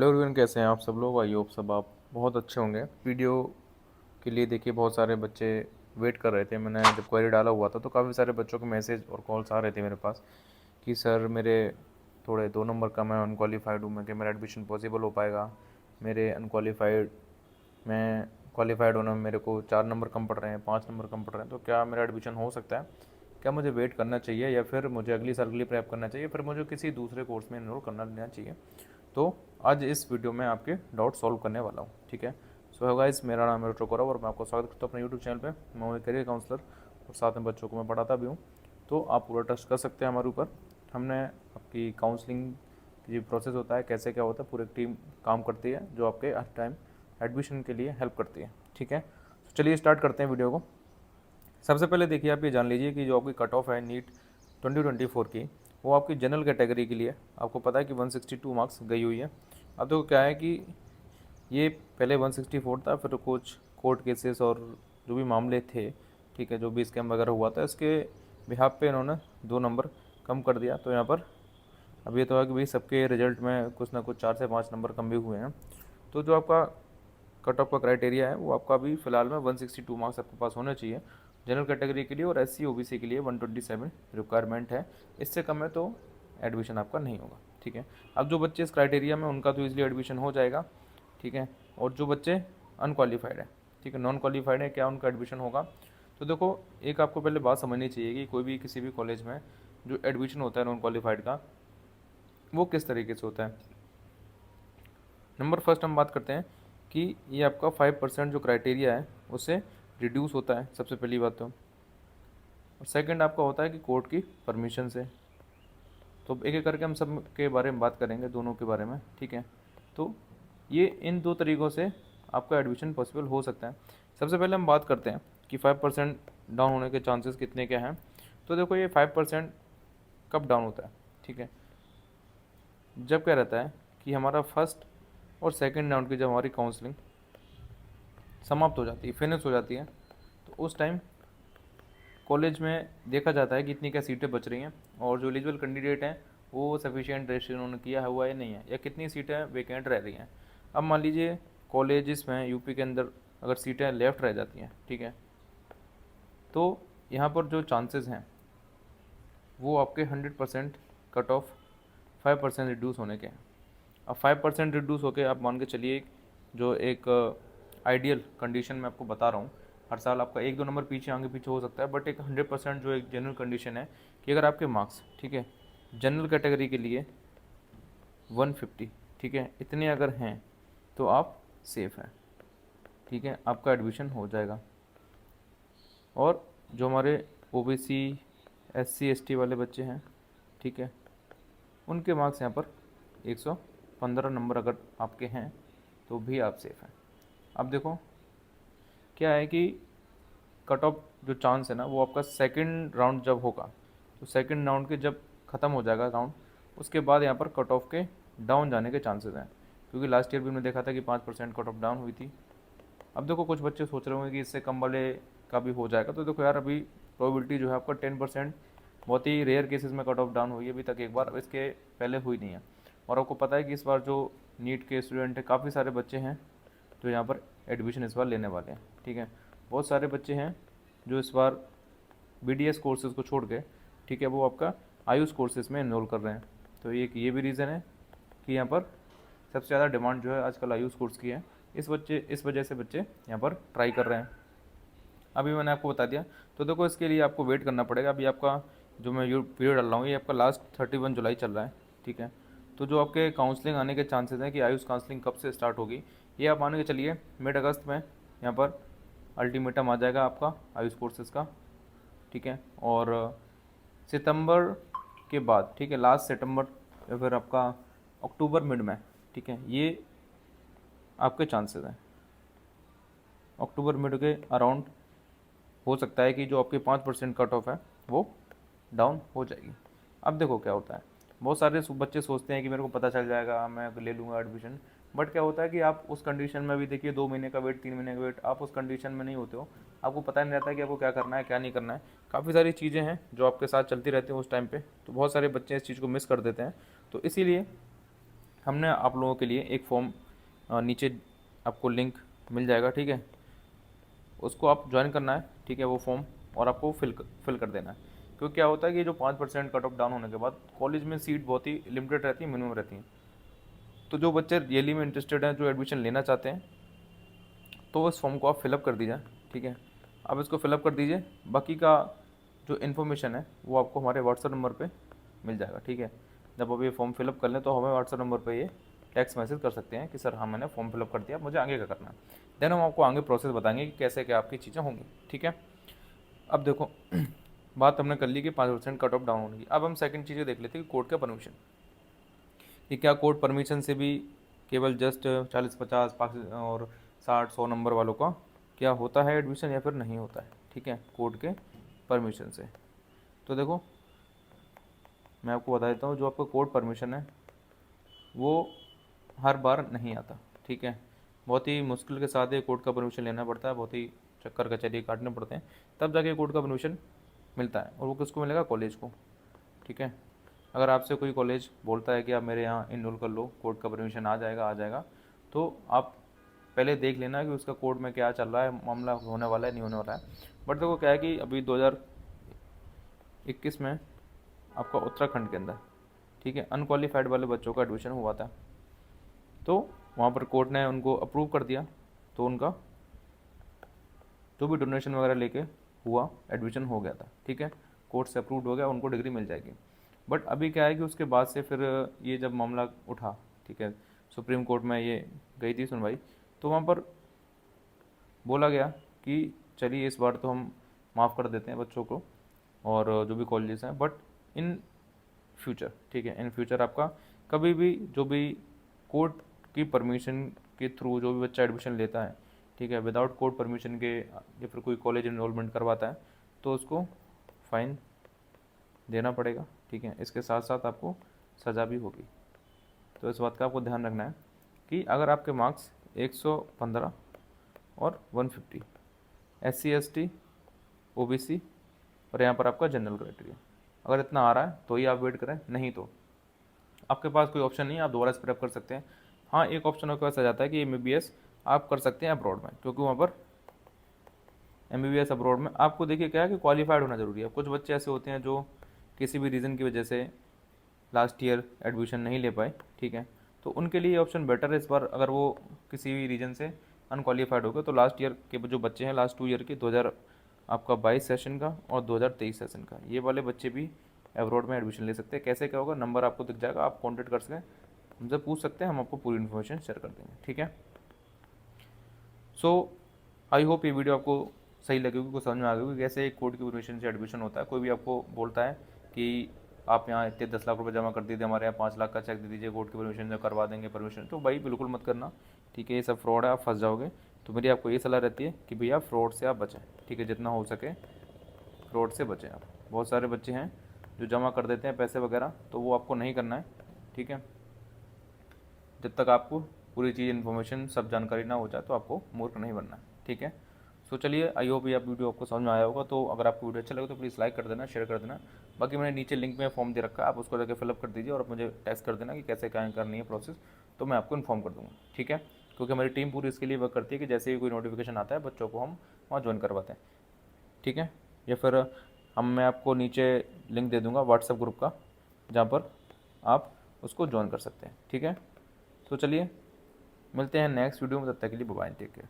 Hello everyone, कैसे हैं आप सब लोग। आई होप सब आप बहुत अच्छे होंगे। वीडियो के लिए देखिए बहुत सारे बच्चे वेट कर रहे थे। मैंने जब क्वेरी डाला हुआ था तो काफ़ी सारे बच्चों के मैसेज और कॉल्स आ रहे थे मेरे पास कि सर मेरे थोड़े 2 नंबर कम है, अनक्वालिफाइड हूँ मैं, कि मेरा एडमिशन पॉसिबल हो पाएगा। मेरे अनक्वालिफाइड मैं क्वालिफाइड होने में मेरे को 4 नंबर कम पड़ रहे हैं, 5 नंबर कम पड़ रहे हैं, तो क्या मेरा एडमिशन हो सकता है? क्या मुझे वेट करना चाहिए या फिर मुझे अगली साल के लिए प्रेप करना चाहिए, फिर मुझे किसी दूसरे कोर्स में इनरोल करना लेना चाहिए? तो आज इस वीडियो में आपके डाउट सॉल्व करने वाला हूँ। ठीक है। सो गाइस, मेरा नाम है गौरव और मैं आपको स्वागत करता हूँ अपने यूट्यूब चैनल पे। मैं हूँ एक करियर काउंसलर और साथ में बच्चों को मैं पढ़ाता भी हूँ। तो आप पूरा ट्रस्ट कर सकते हैं हमारे ऊपर। हमने आपकी काउंसलिंग की जो प्रोसेस होता है, कैसे क्या होता है, पूरी टीम काम करती है जो आपके हर टाइम एडमिशन के लिए हेल्प करती है। ठीक है। तो चलिए स्टार्ट करते हैं वीडियो को। सबसे पहले देखिए, आप ये जान लीजिए कि जो आपकी कट ऑफ है नीट 2024 की, वो आपकी जनरल कैटेगरी के लिए आपको पता है कि 162 मार्क्स गई हुई है। अब तो क्या है कि ये पहले 164 था, फिर कुछ कोर्ट केसेस और जो भी मामले थे, ठीक है, जो भी स्कैम वगैरह हुआ था, इसके बिहाफ पे इन्होंने 2 नंबर कम कर दिया। तो यहाँ पर अब ये तो है कि भाई सबके रिजल्ट में कुछ ना कुछ 4 से 5 नंबर कम भी हुए हैं। तो जो आपका कट ऑफ का क्राइटेरिया है वो आपका अभी फ़िलहाल में 162 मार्क्स आपके पास होने चाहिए जनरल कैटेगरी के लिए, और एससी ओबीसी के लिए 127 रिक्वायरमेंट है। इससे कम है तो एडमिशन आपका नहीं होगा। ठीक है। अब जो बच्चे इस क्राइटेरिया में, उनका तो ईजिली एडमिशन हो जाएगा। ठीक है। और जो बच्चे अनक्वालिफाइड है, ठीक है, नॉन क्वालिफाइड है, क्या उनका एडमिशन होगा? तो देखो, एक आपको पहले बात समझनी चाहिए कि कोई भी किसी भी कॉलेज में जो एडमिशन होता है नॉन क्वालिफाइड का, वो किस तरीके से होता है। नंबर फर्स्ट हम बात करते हैं कि ये आपका 5% जो क्राइटेरिया है उससे रिड्यूस होता है, सबसे पहली बात तो। और सेकंड आपका होता है कि कोर्ट की परमिशन से। तो एक एक करके हम सब के बारे में बात करेंगे, दोनों के बारे में। ठीक है। तो ये इन दो तरीक़ों से आपका एडमिशन पॉसिबल हो सकता है। सबसे पहले हम बात करते हैं कि 5% डाउन होने के चांसेस कितने क्या हैं। तो देखो, ये 5% कब डाउन होता है? ठीक है, जब क्या रहता है कि हमारा फर्स्ट और सेकंड राउंड की जब हमारी काउंसलिंग समाप्त हो जाती है, फिनिश हो जाती है, तो उस टाइम कॉलेज में देखा जाता है कि इतनी क्या सीटें बच रही हैं और जो एलिजिबल कैंडिडेट हैं वो सफिशिएंट रजिस्ट्रेशन उन्होंने किया हुआ है या नहीं है, या कितनी सीटें वेकेंट रह रही हैं। अब मान लीजिए कॉलेजेस में यूपी के अंदर अगर सीटें लेफ्ट रह जाती हैं, ठीक है, तो यहाँ पर जो चांसेस हैं वो आपके 100% कट ऑफ 5% रिड्यूस होने के हैं। अब 5% रिड्यूस होके आप मान के चलिए, जो एक आइडियल कंडीशन में आपको बता रहा हूँ, हर साल आपका 1-2 नंबर पीछे आगे पीछे हो सकता है, बट एक 100% जो एक जनरल कंडीशन है कि अगर आपके मार्क्स, ठीक है, जनरल कैटेगरी के लिए 150, ठीक है, इतने अगर हैं तो आप सेफ हैं। ठीक है, आपका एडमिशन हो जाएगा। और जो हमारे ओबीसी एससी एसटी वाले बच्चे हैं, ठीक है, उनके मार्क्स यहाँ पर 115 नंबर अगर आपके हैं तो भी आप सेफ हैं। अब देखो क्या है कि कट ऑफ जो चांस है ना, वो आपका सेकंड राउंड जब होगा, तो सेकंड राउंड के जब ख़त्म हो जाएगा राउंड, उसके बाद यहाँ पर कट ऑफ के डाउन जाने के चांसेस हैं। क्योंकि लास्ट ईयर भी हमने देखा था कि 5% कट ऑफ डाउन हुई थी। अब देखो, कुछ बच्चे सोच रहे होंगे कि इससे कम वाले का भी हो जाएगा। तो देखो यार, अभी प्रोबेबिलिटी जो है आपका 10%, बहुत ही रेयर केसेस में कट ऑफ डाउन हुई है अभी तक एक बार, अब इसके पहले हुई नहीं है। और आपको पता है कि इस बार जो नीट के स्टूडेंट हैं, काफ़ी सारे बच्चे हैं जो यहाँ पर एडमिशन इस बार लेने वाले हैं। ठीक है, बहुत सारे बच्चे हैं जो इस बार बीडीएस कोर्सेज़ को छोड़ के, ठीक है, वो आपका आयुष कोर्सेज़ में इनरोल कर रहे हैं। तो ये भी रीज़न है कि यहाँ पर सबसे ज़्यादा डिमांड जो है आजकल आयुष कोर्स की है। इस वजह से बच्चे यहाँ पर ट्राई कर रहे हैं। अभी मैंने आपको बता दिया। तो देखो, इसके लिए आपको वेट करना पड़ेगा। अभी आपका जो मैं पीरियड डाल रहा हूँ, ये आपका लास्ट 31 जुलाई चल रहा है। ठीक है। तो जो आपके काउंसलिंग आने के चांसेस हैं कि आयुष काउंसलिंग कब से स्टार्ट होगी, ये आप मान के चलिए मिड अगस्त में यहाँ पर अल्टीमेटम आ जाएगा आपका आयुष कोर्सेज़ का। ठीक है। और सितंबर के बाद, ठीक है, लास्ट सितंबर या फिर आपका अक्टूबर मिड में, ठीक है, ये आपके चांसेस हैं। अक्टूबर मिड के अराउंड हो सकता है कि जो आपके 5% कट ऑफ है वो डाउन हो जाएगी। अब देखो क्या होता है, बहुत सारे बच्चे सोचते हैं कि मेरे को पता चल जाएगा, मैं ले लूँगा एडमिशन। बट क्या होता है कि आप उस कंडीशन में भी देखिए, 2 महीने का वेट, 3 महीने का वेट, आप उस कंडीशन में नहीं होते हो। आपको पता नहीं रहता कि आपको क्या करना है, क्या नहीं करना है। काफ़ी सारी चीज़ें हैं जो आपके साथ चलती रहती हैं उस टाइम पे, तो बहुत सारे बच्चे इस चीज़ को मिस कर देते हैं। तो इसीलिए हमने आप लोगों के लिए एक फॉर्म नीचे आपको लिंक मिल जाएगा, ठीक है, उसको आप ज्वाइन करना है, ठीक है, वो फॉर्म, और आपको फिल कर देना है। क्योंकि क्या होता है कि जो 5% कट ऑफ डाउन होने के बाद कॉलेज में सीट बहुत ही लिमिटेड रहती है, मिनिमम रहती है। तो जो बच्चे रियली में इंटरेस्टेड हैं, जो एडमिशन लेना चाहते हैं, तो इस फॉर्म को आप फिलअप कर दीजिए, ठीक है। आप इसको फिलअप कर दीजिए, बाकी का जो इन्फॉर्मेशन है वो आपको हमारे व्हाट्सएप नंबर पे मिल जाएगा, ठीक है। जब आप ये फॉर्म फिलअप कर लें तो हमें व्हाट्सएप नंबर पे ये टेक्स्ट मैसेज कर सकते हैं कि सर हाँ मैंने फॉर्म फिलअप कर दिया, मुझे आगे का करना है। देन हम आपको आगे प्रोसेस बताएंगे कि कैसे क्या आपकी चीज़ें होंगी, ठीक है। अब देखो बात हमने कर ली कि 5% कट ऑफ डाउन होने की। अब हम सेकंड चीज़ें देख लेते हैं कि कोर्ट का परमिशन, कि क्या कोर्ट परमिशन से भी केवल जस्ट 40-50 और 60-100 नंबर वालों का क्या होता है एडमिशन या फिर नहीं होता है, ठीक है, कोर्ट के परमिशन से। तो देखो मैं आपको बता देता हूँ, जो आपका कोर्ट परमिशन है वो हर बार नहीं आता, ठीक है। बहुत ही मुश्किल के साथ ये कोर्ट का परमिशन लेना पड़ता है, बहुत ही चक्कर कचहरी काटने पड़ते हैं, तब जाके कोर्ट का परमिशन मिलता है। और वो किसको मिलेगा? कॉलेज को, ठीक है। अगर आपसे कोई कॉलेज बोलता है कि आप मेरे यहाँ इनरोल कर लो, कोर्ट का परमिशन आ जाएगा, तो आप पहले देख लेना कि उसका कोर्ट में क्या चल रहा है, मामला होने वाला है नहीं होने वाला है। बट देखो क्या है कि अभी 2021 में आपका उत्तराखंड के अंदर, ठीक है, अनक्वालिफाइड वाले बच्चों का एडमिशन हुआ था, तो वहाँ पर कोर्ट ने उनको अप्रूव कर दिया, तो उनका जो भी डोनेशन वगैरह लेके हुआ एडमिशन हो गया था, ठीक है, कोर्ट से अप्रूव्ड हो गया, उनको डिग्री मिल जाएगी। बट अभी क्या है कि उसके बाद से फिर ये जब मामला उठा, ठीक है, सुप्रीम कोर्ट में ये गई थी सुनवाई, तो वहाँ पर बोला गया कि चलिए इस बार तो हम माफ़ कर देते हैं बच्चों को और जो भी कॉलेजेस हैं, बट इन फ्यूचर, ठीक है, इन फ्यूचर आपका कभी भी जो भी कोर्ट की परमिशन के थ्रू जो भी बच्चा एडमिशन लेता है, ठीक है, विदाउट कोर्ट परमिशन के या फिर कोई कॉलेज इनरोलमेंट करवाता है, तो उसको फ़ाइन देना पड़ेगा, ठीक है। इसके साथ साथ आपको सज़ा भी होगी। तो इस बात का आपको ध्यान रखना है कि अगर आपके मार्क्स 115 और 150 SC ST OBC और यहाँ पर आपका जनरल क्राइटेरिया, अगर इतना आ रहा है तो ही आप वेट करें, नहीं तो आपके पास कोई ऑप्शन नहीं है, आप दोबारा स्प्रेप कर सकते हैं। हाँ, एक ऑप्शन आपके पास आ जाता है कि MBBS आप कर सकते हैं अब्रॉड में, क्योंकि वहाँ पर MBBS अब्रॉड में आपको देखिए क्या है कि क्वालिफाइड होना ज़रूरी है। कुछ बच्चे ऐसे होते हैं जो किसी भी रीज़न की वजह से लास्ट ईयर एडमिशन नहीं ले पाए, ठीक है, तो उनके लिए ऑप्शन बेटर है इस बार। अगर वो किसी भी रीज़न से अनक्वालिफाइड हो गए, तो लास्ट ईयर के जो बच्चे हैं, लास्ट 2 ईयर के 2000 आपका 22 सेशन का और 2023 सेशन का, ये वाले बच्चे भी अब्रॉड में एडमिशन ले सकते हैं। कैसे क्या होगा, नंबर आपको दिख जाएगा, आप कॉन्टेक्ट कर सकें, हमसे पूछ सकते हैं, हम आपको पूरी इन्फॉर्मेशन शेयर कर देंगे, ठीक है। सो आई होप ये वीडियो आपको सही लगी होगी, कुछ समझ में आ गई होगी कैसे एक कोर्ट की परमिशन से एडमिशन होता है। कोई भी आपको बोलता है कि आप यहाँ इतने 10 लाख रुपए जमा कर दीजिए, हमारे यहाँ 5 लाख का चेक दे दीजिए, कोर्ट की परमिशन से करवा देंगे परमिशन, तो भाई बिल्कुल मत करना, ठीक है, ये सब फ्रॉड है, आप फंस जाओगे। तो मेरी आपको ये सलाह रहती है कि भैया फ्रॉड से आप बचें, ठीक है, जितना हो सके फ्रॉड से बचें आप। बहुत सारे बच्चे हैं जो जमा कर देते हैं पैसे वगैरह, तो वो आपको नहीं करना है, ठीक है। जब तक आपको पूरी चीज़ इन्फॉर्मेशन सब जानकारी ना हो जाए तो आपको मूर्ख नहीं बनना है, ठीक है। सो चलिए, आई होप ये आप वीडियो आपको समझ में आया होगा। तो अगर आपको वीडियो अच्छा लगे तो प्लीज़ लाइक कर देना, शेयर कर देना। बाकी मैंने नीचे लिंक में फॉर्म दे रखा है, आप उसको जाकर फिलअप कर दीजिए और मुझे टेक्स्ट कर देना कि कैसे क्या करनी है प्रोसेस, तो मैं आपको इन्फॉर्म कर दूँगा, ठीक है। क्योंकि हमारी टीम पूरी इसके लिए वर्क करती है कि जैसे ही कोई नोटिफिकेशन आता है बच्चों को हम वहाँ ज्वाइन करवाते हैं, ठीक है। या फिर मैं आपको नीचे लिंक दे दूँगा व्हाट्सएप ग्रुप का, जहाँ पर आप उसको ज्वाइन कर सकते हैं, ठीक है। तो चलिए मिलते हैं नेक्स्ट वीडियो में, तब तक के लिए बाय, टेक केयर।